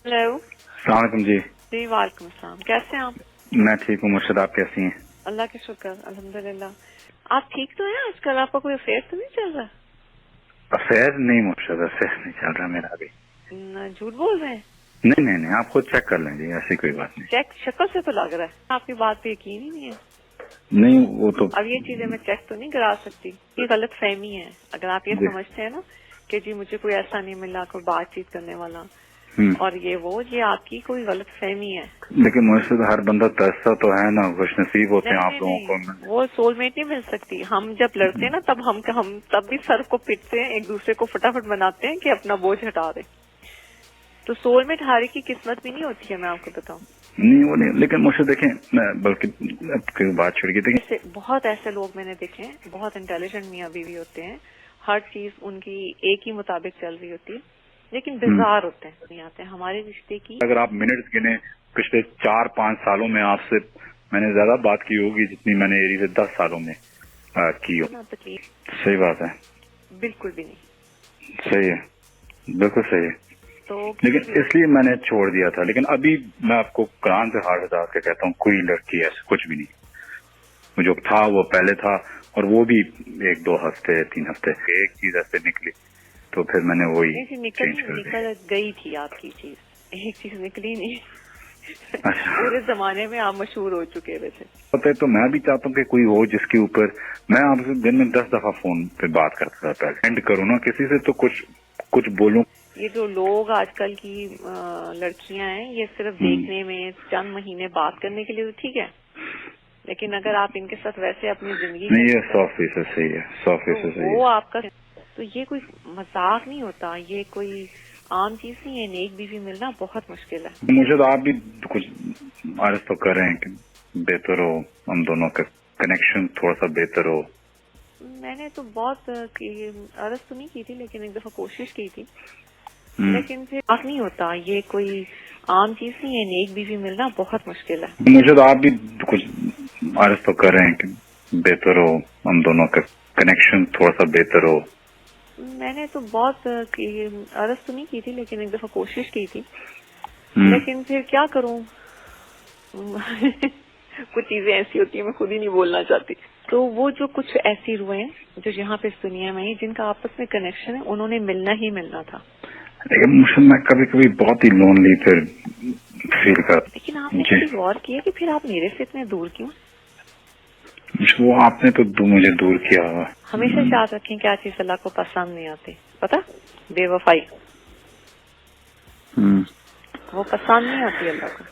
Hello. अस्सलाम वालेकुम जी। जी वालेकुम अस्सलाम। कैसे हैं आप? मैं ठीक हूँ मुर्शद, आप कैसी हैं? अल्लाह के शुक्र अल्हम्दुलिल्लाह। आप ठीक तो हैं? आजकल आपका कोई अफेयर तो नहीं चल रहा? अफेयर नहीं मुर्शद, अफेयर नहीं चल रहा मेरा अभी। झूठ बोल रहे हैं। नहीं नहीं नहीं, आप खुद चेक कर लें जी, ऐसी कोई बात नहीं। चेक शक्ल से तो लग रहा है, आपकी बात पे यकीन ही नहीं है। नहीं वो तो अब ये चीजें मैं चेक तो नहीं करा सकती, ये गलत फहमी है। अगर आप ये जी। समझते हैं ना कि जी मुझे कोई ऐसा नहीं मिला कोई बातचीत करने वाला और ये आपकी कोई गलत फहमी है। लेकिन मुर्शद हर बंदा तरसता तो है ना, खुश नसीब होते हैं नहीं आप नहीं लोगों को। नहीं, वो सोलमेट नहीं मिल सकती। हम जब लड़ते हैं ना तब हम तब भी सर को पिटते हैं, एक दूसरे को फटाफट बनाते हैं कि अपना बोझ हटा दे। तो सोलमेट हारे की किस्मत भी नहीं होती है, मैं आपको बताऊं। नहीं वो नहीं, लेकिन मुझसे देखें, मैं बल्कि आपकी बात छोड़ के देखें, बहुत ऐसे लोग मैंने देखे हैं, बहुत इंटेलिजेंट मियाँ बीवी होते हैं, हर चीज उनकी एक ही मुताबिक चल रही होती है, लेकिन बिजार होते हैं, नहीं आते हमारे रिश्ते की। अगर आप मिनट्स गिने पिछले 4-5 सालों में आपसे मैंने ज्यादा बात की होगी जितनी मैंने एरी से 10 सालों में की हो। तकलीफ सही बात है, बिल्कुल भी नहीं। सही है, बिल्कुल सही है। तो लेकिन इसलिए मैंने छोड़ दिया था। लेकिन अभी मैं आपको कुरान से हाथ उठा के कहता हूँ, कोई लड़की ऐसे कुछ भी नहीं। वो जो था वो पहले था, और वो भी 1-2 हफ्ते 3 हफ्ते एक चीज ऐसे निकली तो फिर मैंने वही चेंज कर दिया। निकल गई थी आपकी चीज, एक चीज निकली नहीं। अच्छा। पूरे जमाने में आप मशहूर हो चुके हुए थे। पता है, तो मैं भी चाहता हूँ कि कोई हो जिसके ऊपर मैं आपसे दिन में 10 दफा फोन पे बात करता था। पहले एंड करूँ ना किसी से तो कुछ बोलूं। ये जो लोग आजकल की लड़कियां हैं, ये सिर्फ देखने में चंद महीने बात करने के लिए तो ठीक है, लेकिन अगर आप इनके साथ वैसे अपनी जिंदगी नहीं, ये 100% सही है, 100% सही वो है। आपका तो ये कोई मजाक नहीं होता, ये कोई आम चीज नहीं है। नेक बीवी मिलना बहुत मुश्किल है। मुझे तो आप भी कुछ अर्ज तो कर रहे हैं कि बेहतर हो, हम दोनों का कनेक्शन थोड़ा सा बेहतर हो। मैंने तो बहुत अर्ज तो नहीं की थी, लेकिन एक दफा कोशिश की थी, लेकिन फिर नहीं होता। ये कोई आम चीज नहीं है। नेक बीवी मिलना बहुत मुश्किल है। मुझे तो आप भी कुछ अर्ज तो कर रहे हैं कि बेहतर हो, हम दोनों का कनेक्शन थोड़ा सा बेहतर हो। मैंने तो बहुत अर्ज तो नहीं की थी, लेकिन एक दफा कोशिश की थी, लेकिन फिर क्या करूं। कुछ चीजें ऐसी होती है मैं खुद ही नहीं बोलना चाहती। तो वो जो कुछ ऐसी रूहें हैं जो यहाँ पे इस दुनिया में ही जिनका आपस में कनेक्शन है, उन्होंने मिलना ही मिलना था। लेकिन मुझे मैं कभी कभी बहुत ही लोनली फिर फील करता। लेकिन आपने कभी गौर किया कि फिर आप मेरे से इतने दूर क्यों? वो आपने तो मुझे दूर किया हुआ। हमेशा याद रखें क्या चीज अल्लाह को पसंद नहीं आती, पता? बेवफाई। वो पसंद नहीं आती अल्लाह को।